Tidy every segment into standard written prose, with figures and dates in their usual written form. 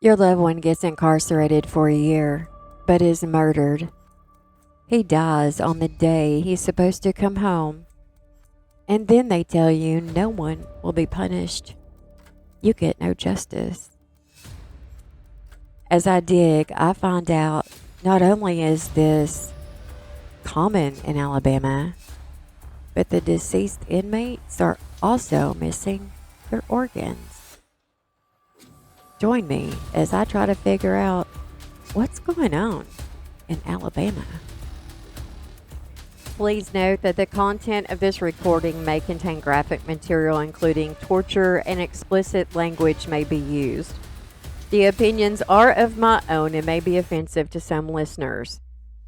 Your loved one gets incarcerated for a year, but is murdered. He dies on the day he's supposed to come home. And then they tell you no one will be punished. You get no justice. As I dig, I find out not only is this common in Alabama, but the deceased inmates are also missing their organs. Join me as I try to figure out what's going on in Alabama. Please note that the content of this recording may contain graphic material, including torture, and explicit language may be used. The opinions are of my own and may be offensive to some listeners.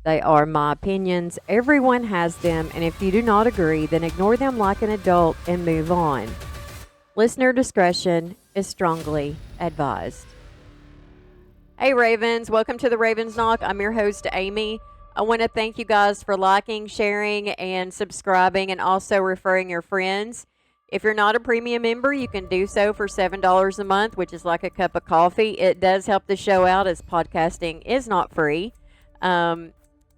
They are my opinions. Everyone has them, and if you do not agree, then ignore them like an adult and move on. Listener discretion is strongly advised. Hey Ravens, welcome to the Ravens Knock. I'm your host, Amy. I want to thank you guys for liking, sharing, and subscribing, and also referring your friends. If you're not a premium member, you can do so for $7 a month, which is like a cup of coffee. It does help the show out, as podcasting is not free.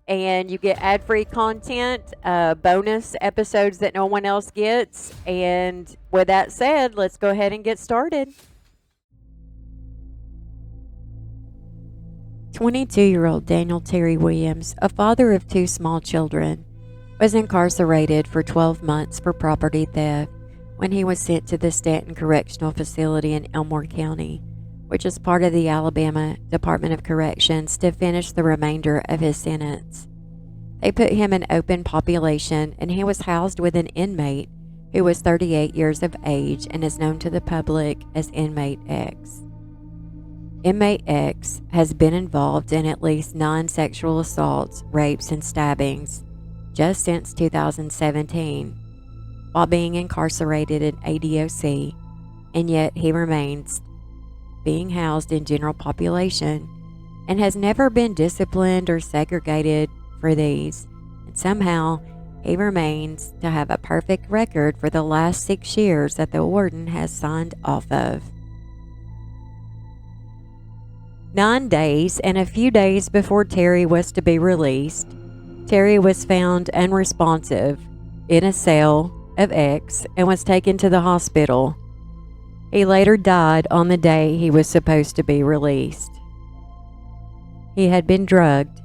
And you get ad-free content, bonus episodes that no one else gets. And with that said, let's go ahead and get started. 22-year-old Daniel Terry Williams, a father of two small children, was incarcerated for 12 months for property theft when he was sent to the Stanton Correctional Facility in Elmore County, which is part of the Alabama Department of Corrections, to finish the remainder of his sentence. They put him in open population, and he was housed with an inmate who was 38 years of age and is known to the public as Inmate X. Inmate X has been involved in at least 9 sexual assaults, rapes, and stabbings just since 2017, while being incarcerated in ADOC, and yet he remains being housed in general population and has never been disciplined or segregated for these, and somehow he remains to have a perfect record for the last 6 years that the warden has signed off of. 9 days and a few days before Terry was to be released, Terry was found unresponsive in a cell of X and was taken to the hospital. He later died on the day he was supposed to be released. He had been drugged,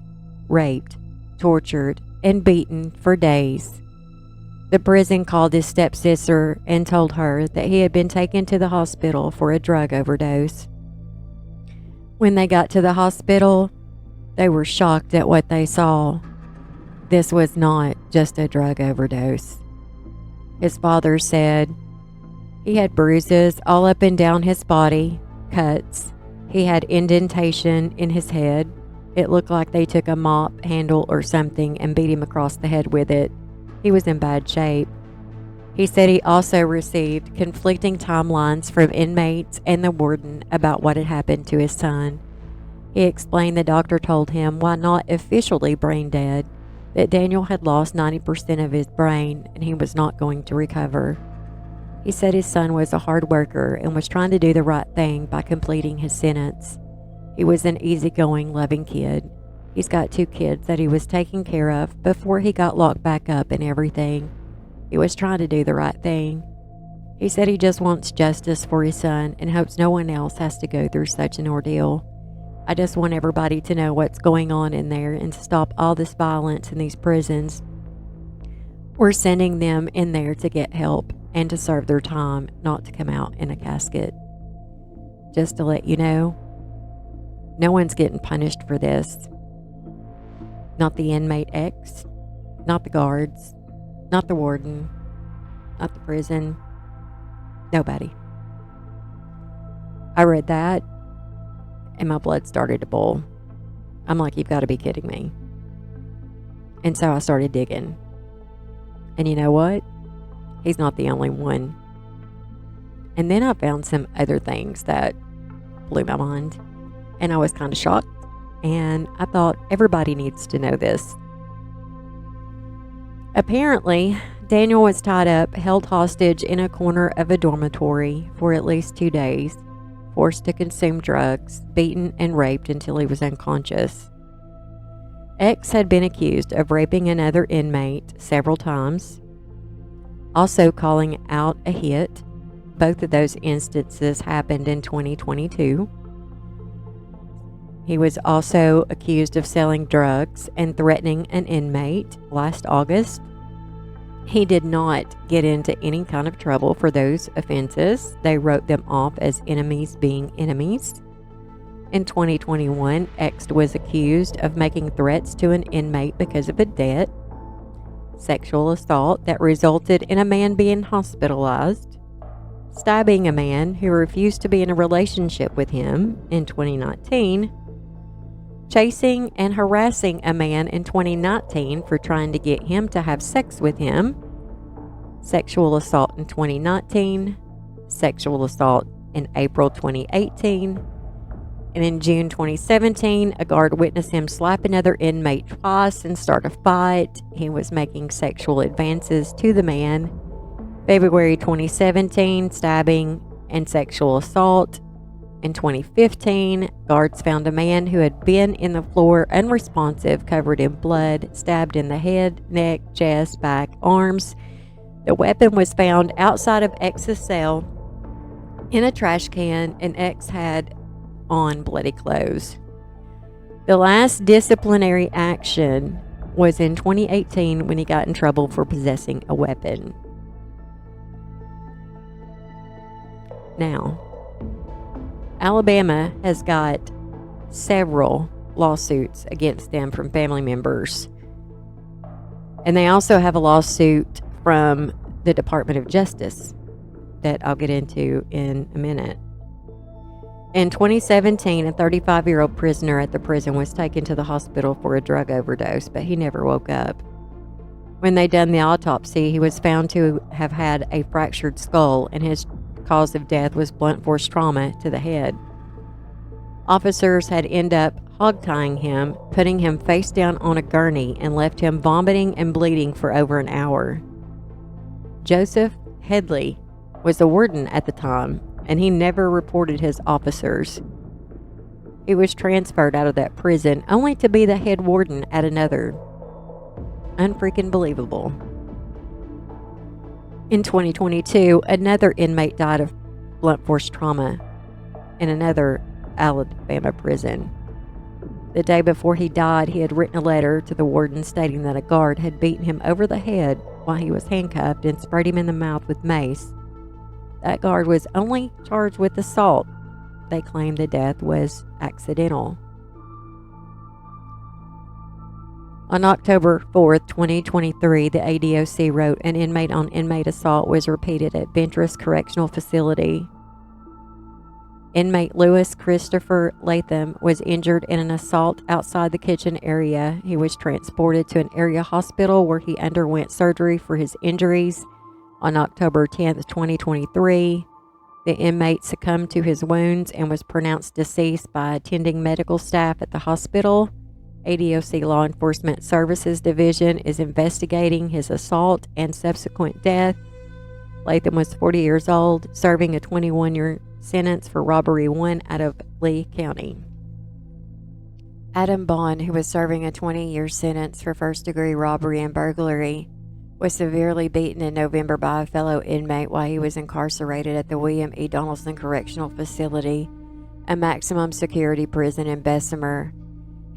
raped, tortured, and beaten for days. The prison called his stepsister and told her that he had been taken to the hospital for a drug overdose. When they got to the hospital, they were shocked at what they saw. This was not just a drug overdose. His father said he had bruises all up and down his body, cuts. He had indentation in his head. It looked like they took a mop handle or something and beat him across the head with it. He was in bad shape. He said he also received conflicting timelines from inmates and the warden about what had happened to his son. He explained the doctor told him, while not officially brain dead, that Daniel had lost 90% of his brain and he was not going to recover. He said his son was a hard worker and was trying to do the right thing by completing his sentence. He was an easygoing, loving kid. He's got 2 kids that he was taking care of before he got locked back up and everything. He was trying to do the right thing. He said he just wants justice for his son and hopes no one else has to go through such an ordeal. I just want everybody to know what's going on in there and to stop all this violence in these prisons. We're sending them in there to get help and to serve their time, not to come out in a casket. Just to let you know, no one's getting punished for this. Not the inmate X, not the guards, not the warden, not the prison, nobody. I read that and my blood started to boil. I'm like, you've got to be kidding me. And so I started digging. And you know what? He's not the only one. And then I found some other things that blew my mind. And I was kind of shocked. And I thought, everybody needs to know this. Apparently, Daniel was tied up, held hostage in a corner of a dormitory for at least 2 days forced to consume drugs, beaten, and raped until he was unconscious. X had been accused of raping another inmate several times, also calling out a hit. Both of those instances happened in 2022. He was also accused of selling drugs and threatening an inmate last August. He did not get into any kind of trouble for those offenses. They wrote them off as enemies being enemies. In 2021, X was accused of making threats to an inmate because of a debt, sexual assault that resulted in a man being hospitalized, stabbing a man who refused to be in a relationship with him in 2019, chasing and harassing a man in 2019 for trying to get him to have sex with him, sexual assault in 2019, sexual assault in April 2018, and in June 2017, a guard witnessed him slap another inmate twice and start a fight. He was making sexual advances to the man. February 2017, stabbing and sexual assault. In 2015, guards found a man who had been in the floor unresponsive, covered in blood, stabbed in the head, neck, chest, back, arms. The weapon was found outside of X's cell in a trash can, and X had on bloody clothes. The last disciplinary action was in 2018 when he got in trouble for possessing a weapon. Now, Alabama has got several lawsuits against them from family members. And they also have a lawsuit from the Department of Justice that I'll get into in a minute. In 2017, a 35-year-old prisoner at the prison was taken to the hospital for a drug overdose, but he never woke up. When they done the autopsy, he was found to have had a fractured skull, and his cause of death was blunt force trauma to the head. Officers had ended up hog-tying him, putting him face down on a gurney, and left him vomiting and bleeding for over an hour. Joseph Headley was the warden at the time, and he never reported his officers. He was transferred out of that prison only to be the head warden at another. Unfreaking believable. In 2022, another inmate died of blunt force trauma in another Alabama prison. The day before he died, he had written a letter to the warden stating that a guard had beaten him over the head while he was handcuffed and sprayed him in the mouth with mace. That guard was only charged with assault. They claimed the death was accidental. On October 4th, 2023, the ADOC wrote an inmate on inmate assault was repeated at Ventress Correctional Facility. Inmate Lewis Christopher Latham was injured in an assault outside the kitchen area. He was transported to an area hospital where he underwent surgery for his injuries. On October 10th, 2023, the inmate succumbed to his wounds and was pronounced deceased by attending medical staff at the hospital. ADOC Law Enforcement Services Division is investigating his assault and subsequent death. Latham was 40 years old, serving a 21-year sentence for robbery 1 out of Lee County. Adam Bond, who was serving a 20-year sentence for first-degree robbery and burglary, was severely beaten in November by a fellow inmate while he was incarcerated at the William E. Donaldson Correctional Facility, a maximum security prison in Bessemer.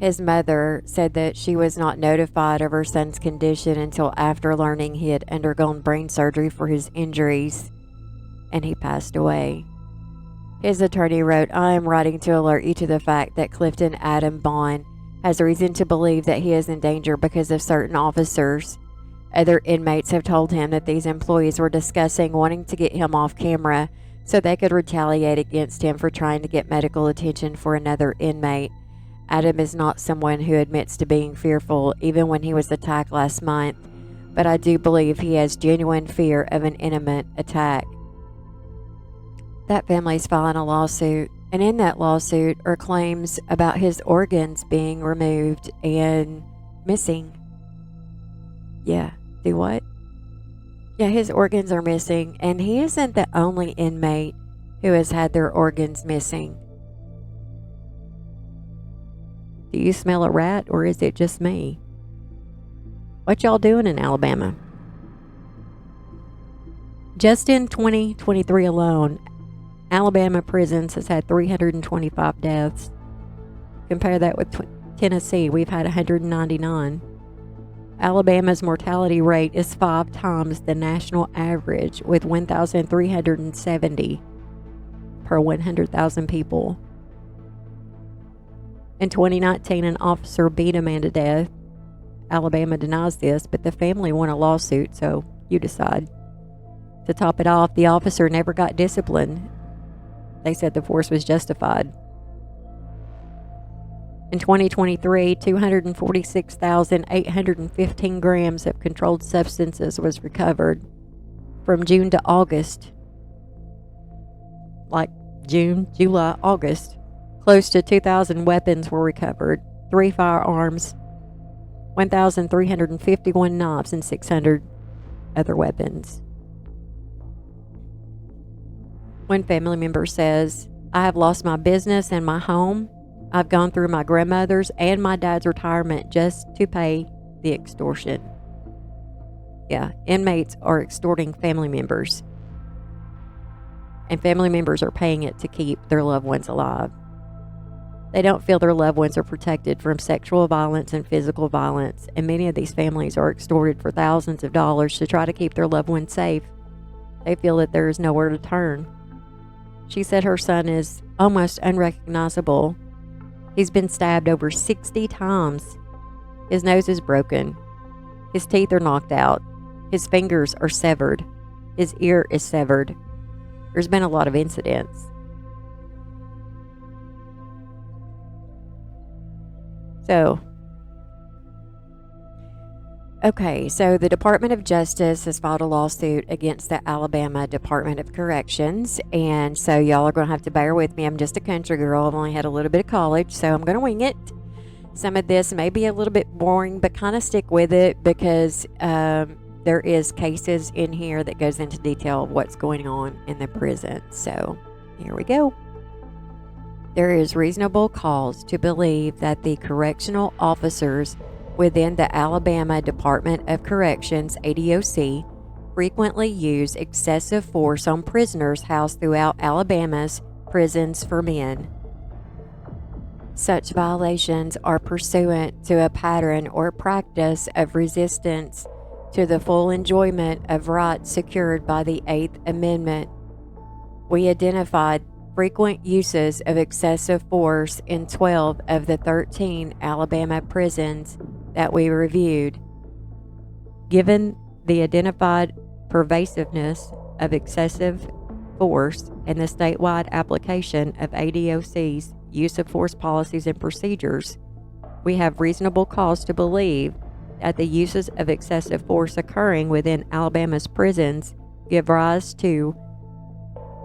His mother said that she was not notified of her son's condition until after learning he had undergone brain surgery for his injuries, and he passed away. His attorney wrote, "I am writing to alert you to the fact that Clifton Adam Bond has reason to believe that he is in danger because of certain officers. Other inmates have told him that these employees were discussing wanting to get him off camera so they could retaliate against him for trying to get medical attention for another inmate. Adam is not someone who admits to being fearful, even when he was attacked last month, but I do believe he has genuine fear of an imminent attack." That family's filing a lawsuit, and in that lawsuit are claims about his organs being removed and missing. Yeah, what? Yeah, his organs are missing, and he isn't the only inmate who has had their organs missing. Do you smell a rat, or is it just me? What y'all doing in Alabama? Just in 2023 alone, Alabama prisons has had 325 deaths. Compare that with Tennessee, we've had 199. Alabama's mortality rate is 5 times the national average, with 1,370 per 100,000 people. In 2019, an officer beat a man to death. Alabama denies this, but the family won a lawsuit, so you decide. To top it off, the officer never got disciplined. They said the force was justified. In 2023, 246,815 grams of controlled substances was recovered. From June to August, like June, July, August, close to 2,000 weapons were recovered, 3 firearms, 1,351 knives, and 600 other weapons. One family member says, "I have lost my business and my home. I've gone through my grandmother's and my dad's retirement just to pay the extortion." Yeah, inmates are extorting family members. And family members are paying it to keep their loved ones alive. They don't feel their loved ones are protected from sexual violence and physical violence, and many of these families are extorted for thousands of dollars to try to keep their loved ones safe. They feel that there is nowhere to turn. She said her son is almost unrecognizable. He's been stabbed over 60 times. His nose is broken. His teeth are knocked out. His fingers are severed. His ear is severed. There's been a lot of incidents. So the Department of Justice has filed a lawsuit against the Alabama Department of Corrections, and so y'all are going to have to bear with me. I'm just a country girl. I've only had a little bit of college, so I'm going to wing it. Some of this may be a little bit boring, but kind of stick with it because there is cases in here that goes into detail of what's going on in the prison. So here we go. There is reasonable cause to believe that the correctional officers within the Alabama Department of Corrections, ADOC, frequently use excessive force on prisoners housed throughout Alabama's prisons for men. Such violations are pursuant to a pattern or practice of resistance to the full enjoyment of rights secured by the 8th Amendment. We identified frequent uses of excessive force in 12 of the 13 Alabama prisons that we reviewed. Given the identified pervasiveness of excessive force and the statewide application of ADOC's use of force policies and procedures, we have reasonable cause to believe that the uses of excessive force occurring within Alabama's prisons give rise to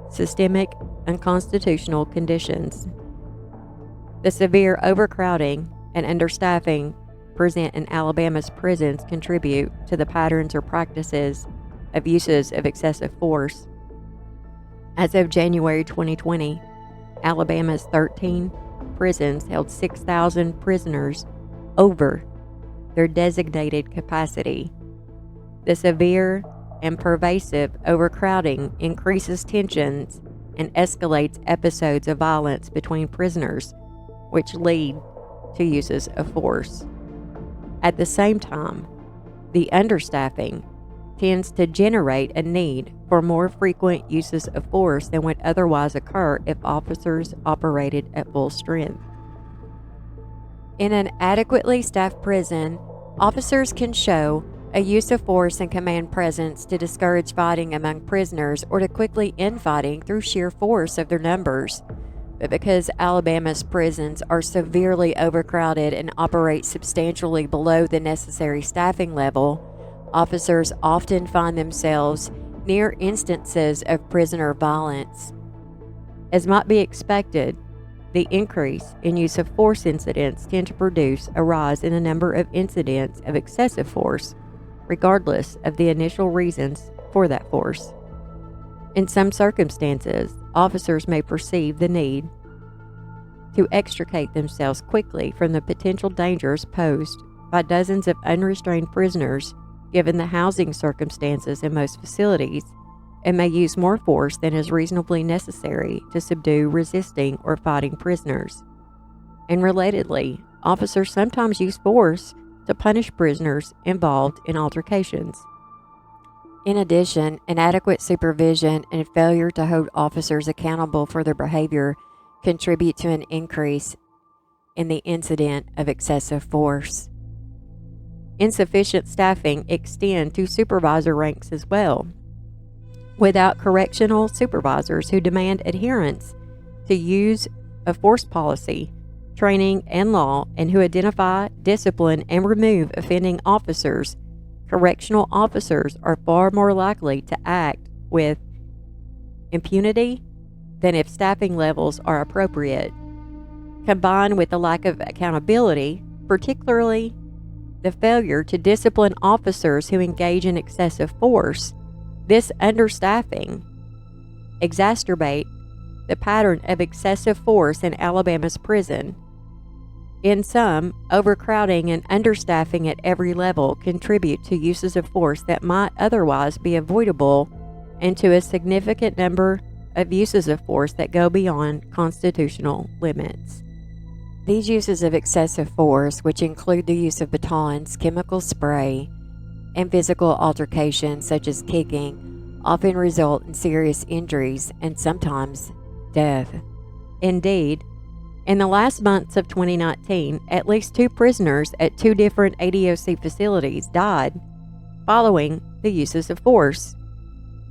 systemic unconstitutional conditions. The severe overcrowding and understaffing present in Alabama's prisons contribute to the patterns or practices of uses of excessive force. As of January 2020, Alabama's 13 prisons held 6,000 prisoners over their designated capacity. The severe and pervasive overcrowding increases tensions and escalates episodes of violence between prisoners, which lead to uses of force. At the same time, the understaffing tends to generate a need for more frequent uses of force than would otherwise occur if officers operated at full strength. In an adequately staffed prison, officers can show a use of force and command presence to discourage fighting among prisoners or to quickly end fighting through sheer force of their numbers. But because Alabama's prisons are severely overcrowded and operate substantially below the necessary staffing level, officers often find themselves near instances of prisoner violence. As might be expected, the increase in use of force incidents tend to produce a rise in the number of incidents of excessive force, regardless of the initial reasons for that force. In some circumstances, officers may perceive the need to extricate themselves quickly from the potential dangers posed by dozens of unrestrained prisoners given the housing circumstances in most facilities, and may use more force than is reasonably necessary to subdue resisting or fighting prisoners. And relatedly, officers sometimes use force to punish prisoners involved in altercations. In addition, inadequate supervision and failure to hold officers accountable for their behavior contribute to an increase in the incident of excessive force. Insufficient staffing extend to supervisor ranks as well. Without correctional supervisors who demand adherence to use of force policy, training, and law, and who identify, discipline, and remove offending officers, correctional officers are far more likely to act with impunity than if staffing levels are appropriate. Combined with the lack of accountability, particularly the failure to discipline officers who engage in excessive force, this understaffing exacerbate the pattern of excessive force in Alabama's prison. In sum, overcrowding and understaffing at every level contribute to uses of force that might otherwise be avoidable, and to a significant number of uses of force that go beyond constitutional limits. These uses of excessive force, which include the use of batons, chemical spray, and physical altercations such as kicking, often result in serious injuries and sometimes death. Indeed, in the last months of 2019, at least 2 prisoners at 2 different ADOC facilities died following the uses of force.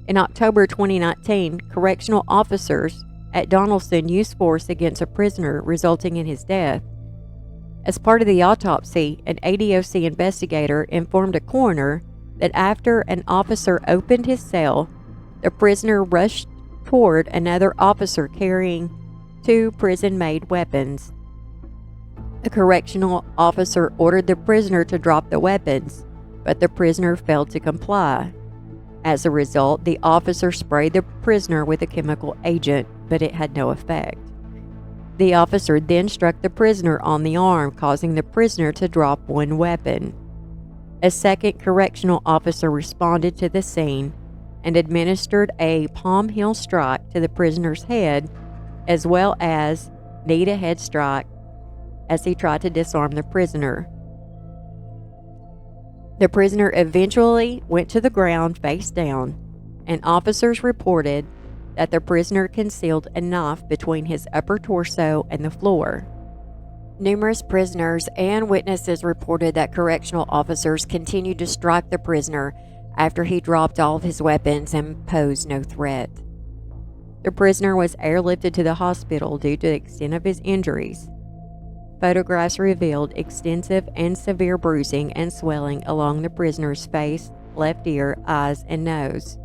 In October 2019, correctional officers at Donaldson used force against a prisoner, resulting in his death. As part of the autopsy, an ADOC investigator informed a coroner that after an officer opened his cell, the prisoner rushed toward another officer carrying 2 prison-made weapons. The correctional officer ordered the prisoner to drop the weapons, but the prisoner failed to comply. As a result, the officer sprayed the prisoner with a chemical agent, but it had no effect. The officer then struck the prisoner on the arm, causing the prisoner to drop one weapon. A second correctional officer responded to the scene and administered a palm heel strike to the prisoner's head, as well as knee-to-head strike as he tried to disarm the prisoner. The prisoner eventually went to the ground face down, and officers reported that the prisoner concealed a knife between his upper torso and the floor. Numerous prisoners and witnesses reported that correctional officers continued to strike the prisoner after he dropped all of his weapons and posed no threat. The prisoner was airlifted to the hospital due to the extent of his injuries. Photographs revealed extensive and severe bruising and swelling along the prisoner's face, left ear, eyes, and nose.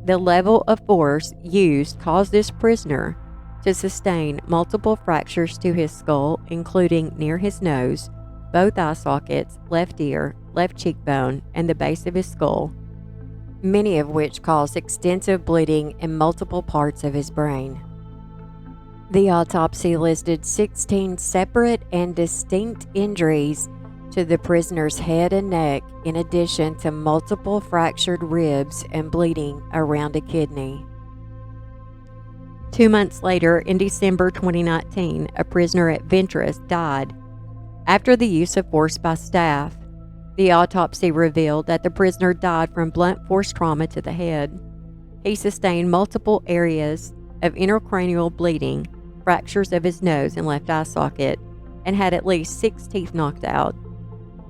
The level of force used caused this prisoner to sustain multiple fractures to his skull, including near his nose, both eye sockets, left ear, left cheekbone, and the base of his skull, many of which caused extensive bleeding in multiple parts of his brain. The autopsy listed 16 separate and distinct injuries to the prisoner's head and neck, in addition to multiple fractured ribs and bleeding around a kidney. 2 months later, in December 2019, a prisoner at Ventress died after the use of force by staff. The autopsy revealed that the prisoner died from blunt force trauma to the head. He sustained multiple areas of intracranial bleeding, fractures of his nose and left eye socket, and had at least 6 teeth knocked out.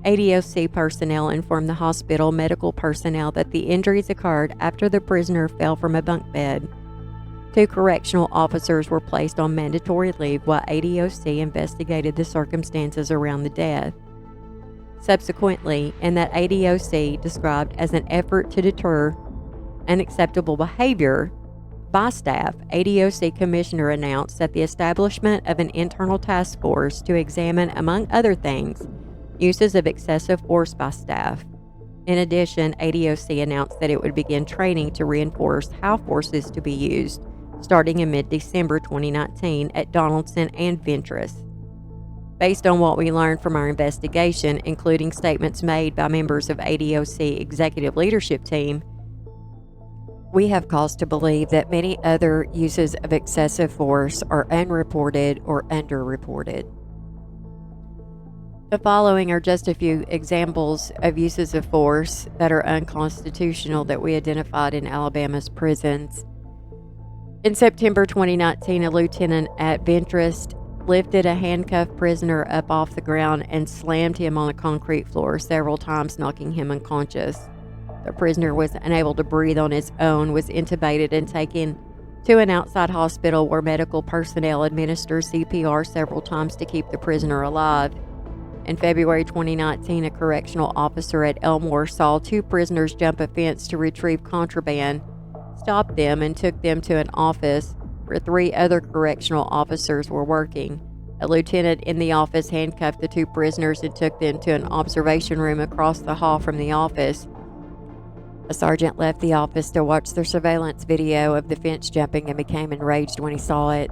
ADOC personnel informed the hospital medical personnel that the injuries occurred after the prisoner fell from a bunk bed. 2 correctional officers were placed on mandatory leave while ADOC investigated the circumstances around the death. Subsequently, and that ADOC described as an effort to deter unacceptable behavior by staff, ADOC Commissioner announced that the establishment of an internal task force to examine, among other things, uses of excessive force by staff. In addition, ADOC announced that it would begin training to reinforce how force is to be used, starting in mid-December 2019 at Donaldson and Ventress. Based on what we learned from our investigation, including statements made by members of ADOC executive leadership team, we have cause to believe that many other uses of excessive force are unreported or underreported. The following are just a few examples of uses of force that are unconstitutional that we identified in Alabama's prisons. In September 2019, a lieutenant at Ventress lifted a handcuffed prisoner up off the ground and slammed him on the concrete floor several times, knocking him unconscious. The prisoner was unable to breathe on his own, was intubated and taken to an outside hospital where medical personnel administered CPR several times to keep the prisoner alive. In February 2019, a correctional officer at Elmore saw two prisoners jump a fence to retrieve contraband, stopped them, and took them to an office where three other correctional officers were working. A lieutenant in the office handcuffed the two prisoners and took them to an observation room across the hall from the office. A sergeant left the office to watch the surveillance video of the fence jumping and became enraged when he saw it.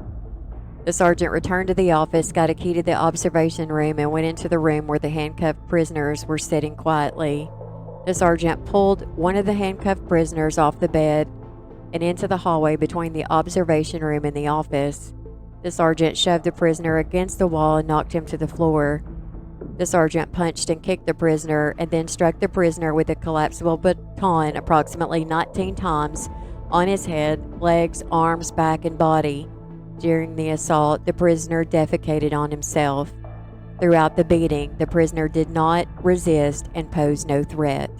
The sergeant returned to the office, got a key to the observation room, and went into the room where the handcuffed prisoners were sitting quietly. The sergeant pulled one of the handcuffed prisoners off the bed and into the hallway between the observation room and the office. The sergeant shoved the prisoner against the wall and knocked him to the floor. The sergeant punched and kicked the prisoner and then struck the prisoner with a collapsible baton approximately 19 times on his head, legs, arms, back, and body. During the assault, the prisoner defecated on himself. Throughout the beating, the prisoner did not resist and posed no threat.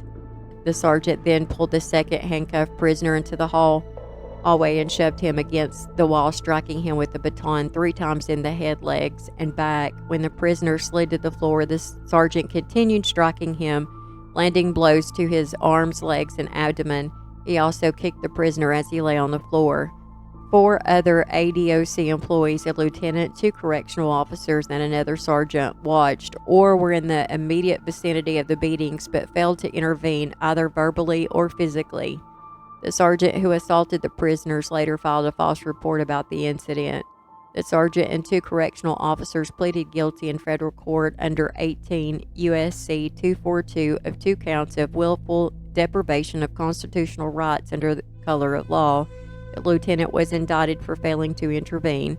The sergeant then pulled the second handcuffed prisoner into the hallway and shoved him against the wall, striking him with the baton 3 times in the head, legs, and back. When the prisoner slid to the floor, the sergeant continued striking him, landing blows to his arms, legs, and abdomen. He also kicked the prisoner as he lay on the floor. 4 other ADOC employees, a lieutenant, 2 correctional officers, and another sergeant watched or were in the immediate vicinity of the beatings but failed to intervene either verbally or physically. The sergeant who assaulted the prisoners later filed a false report about the incident. The sergeant and 2 correctional officers pleaded guilty in federal court under 18 U.S.C. 242 of 2 counts of willful deprivation of constitutional rights under the color of law. The lieutenant was indicted for failing to intervene.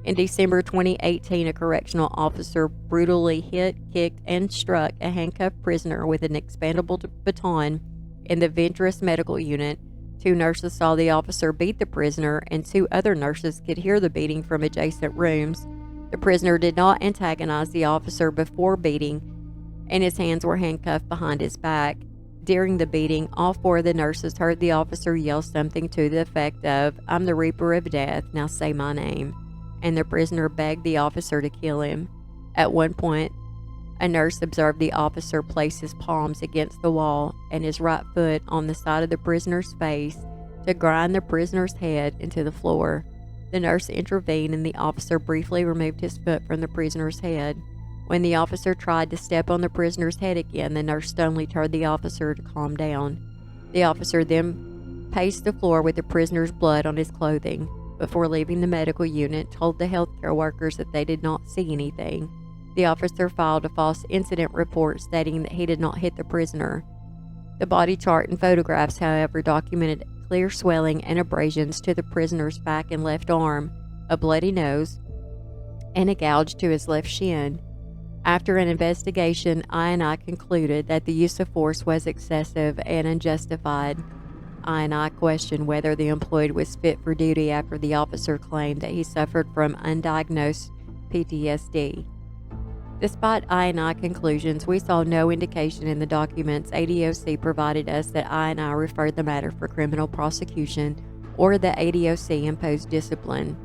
In December 2018, a correctional officer brutally hit, kicked, and struck a handcuffed prisoner with an expandable baton in the Ventress medical unit. 2 nurses saw the officer beat the prisoner, and 2 other nurses could hear the beating from adjacent rooms. The prisoner did not antagonize the officer before beating, and his hands were handcuffed behind his back. During the beating, all 4 of the nurses heard the officer yell something to the effect of, "I'm the Reaper of Death, now say my name," and the prisoner begged the officer to kill him. At one point, a nurse observed the officer place his palms against the wall and his right foot on the side of the prisoner's face to grind the prisoner's head into the floor. The nurse intervened and the officer briefly removed his foot from the prisoner's head. When the officer tried to step on the prisoner's head again, the nurse sternly told the officer to calm down. The officer then paced the floor with the prisoner's blood on his clothing. Before leaving the medical unit, told the healthcare workers that they did not see anything. The officer filed a false incident report stating that he did not hit the prisoner. The body chart and photographs, however, documented clear swelling and abrasions to the prisoner's back and left arm, a bloody nose, and a gouge to his left shin. After an investigation, I concluded that the use of force was excessive and unjustified. I questioned whether the employee was fit for duty after the officer claimed that he suffered from undiagnosed PTSD. Despite I conclusions, we saw no indication in the documents ADOC provided us that I referred the matter for criminal prosecution or that ADOC imposed discipline.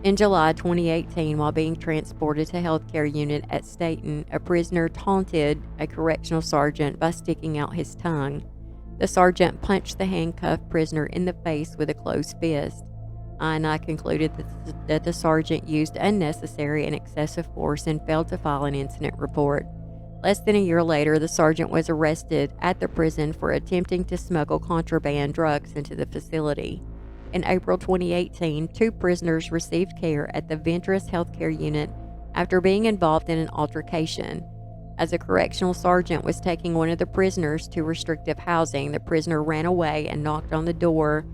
In July 2018, while being transported to healthcare unit at Staten, a prisoner taunted a correctional sergeant by sticking out his tongue. The sergeant punched the handcuffed prisoner in the face with a closed fist. I concluded that the sergeant used unnecessary and excessive force and failed to file an incident report. Less than a year later, the sergeant was arrested at the prison for attempting to smuggle contraband drugs into the facility. In April 2018, 2 prisoners received care at the Ventress Healthcare Unit after being involved in an altercation. As a correctional sergeant was taking one of the prisoners to restrictive housing, the prisoner ran away and knocked on the door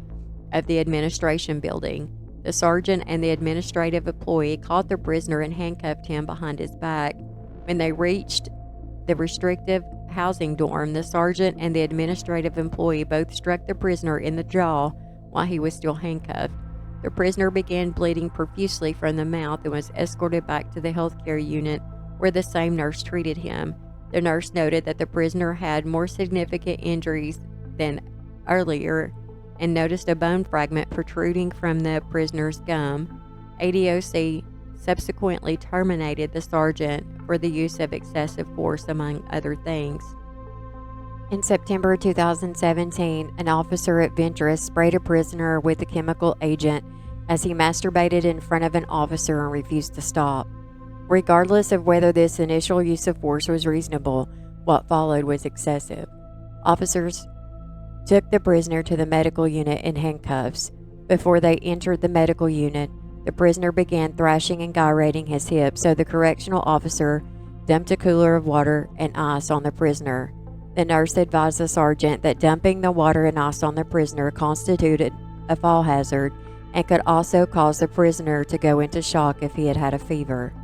of the administration building. The sergeant and the administrative employee caught the prisoner and handcuffed him behind his back. When they reached the restrictive housing dorm, the sergeant and the administrative employee both struck the prisoner in the jaw while he was still handcuffed. The prisoner began bleeding profusely from the mouth and was escorted back to the healthcare unit where the same nurse treated him. The nurse noted that the prisoner had more significant injuries than earlier and noticed a bone fragment protruding from the prisoner's gum. ADOC subsequently terminated the sergeant for the use of excessive force, among other things. In September 2017, an officer at Ventress sprayed a prisoner with a chemical agent as he masturbated in front of an officer and refused to stop. Regardless of whether this initial use of force was reasonable, what followed was excessive. Officers took the prisoner to the medical unit in handcuffs. Before they entered the medical unit, the prisoner began thrashing and gyrating his hips, so the correctional officer dumped a cooler of water and ice on the prisoner. The nurse advised the sergeant that dumping the water and ice on the prisoner constituted a fall hazard and could also cause the prisoner to go into shock if he had had a fever.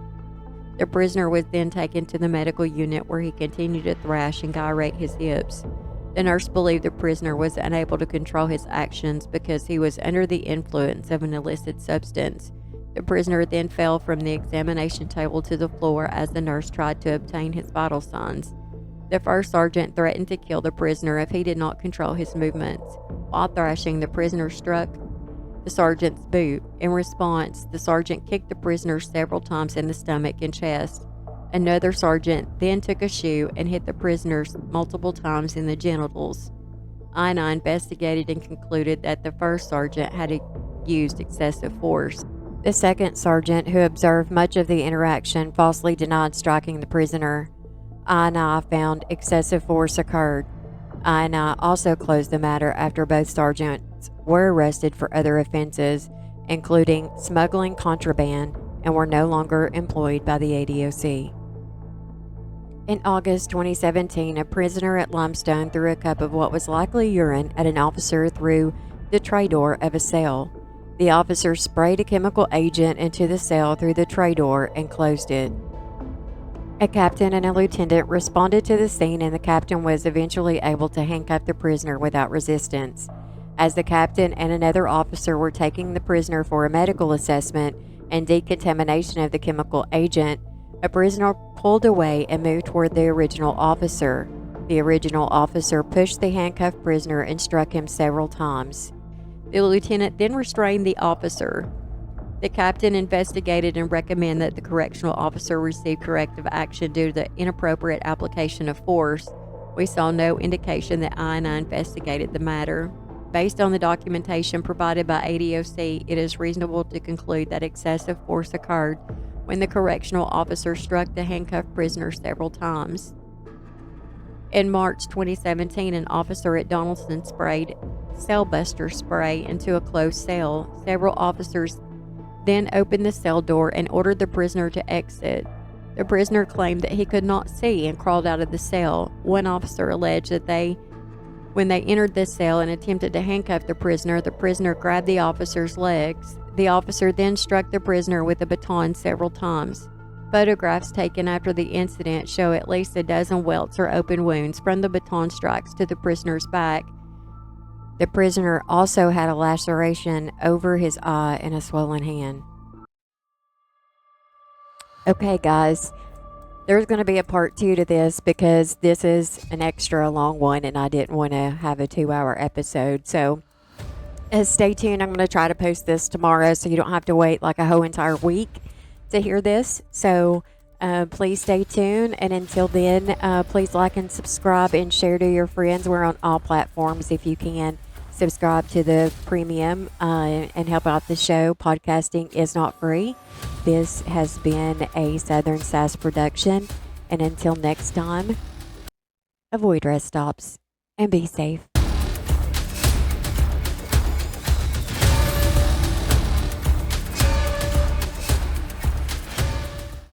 The prisoner was then taken to the medical unit where he continued to thrash and gyrate his hips. The nurse believed the prisoner was unable to control his actions because he was under the influence of an illicit substance. The prisoner then fell from the examination table to the floor as the nurse tried to obtain his vital signs. The first sergeant threatened to kill the prisoner if he did not control his movements. While thrashing, the prisoner struck the sergeant's boot. In response, the sergeant kicked the prisoner several times in the stomach and chest. Another sergeant then took a shoe and hit the prisoners multiple times in the genitals. INI investigated and concluded that the first sergeant had used excessive force. The second sergeant, who observed much of the interaction, falsely denied striking the prisoner. INI found excessive force occurred. INI also closed the matter after both sergeants were arrested for other offenses, including smuggling contraband, and were no longer employed by the ADOC. In August 2017, a prisoner at Limestone threw a cup of what was likely urine at an officer through the tray door of a cell. The officer sprayed a chemical agent into the cell through the tray door and closed it. A captain and a lieutenant responded to the scene, and the captain was eventually able to handcuff the prisoner without resistance. As the captain and another officer were taking the prisoner for a medical assessment and decontamination of the chemical agent, a prisoner pulled away and moved toward the original officer. The original officer pushed the handcuffed prisoner and struck him several times. The lieutenant then restrained the officer. The captain investigated and recommended that the correctional officer receive corrective action due to the inappropriate application of force. We saw no indication that INI investigated the matter. Based on the documentation provided by ADOC, it is reasonable to conclude that excessive force occurred when the correctional officer struck the handcuffed prisoner several times. In March 2017, an officer at Donaldson sprayed cell buster spray into a closed cell. Several officers then opened the cell door and ordered the prisoner to exit. The prisoner claimed that he could not see and crawled out of the cell. One officer alleged that when they entered the cell and attempted to handcuff the prisoner grabbed the officer's legs. The officer then struck the prisoner with a baton several times. Photographs taken after the incident show at least a dozen welts or open wounds from the baton strikes to the prisoner's back. The prisoner also had a laceration over his eye and a swollen hand. Okay, guys, there's going to be a part 2 to this because this is an extra long one and I didn't want to have a 2-hour episode. So stay tuned. I'm going to try to post this tomorrow so you don't have to wait like a whole entire week to hear this. So please stay tuned. And until then, please like and subscribe and share to your friends. We're on all platforms if you can. Subscribe to the premium and help out the show. Podcasting is not free. This has been a Southern Sass production. And until next time, avoid rest stops and be safe.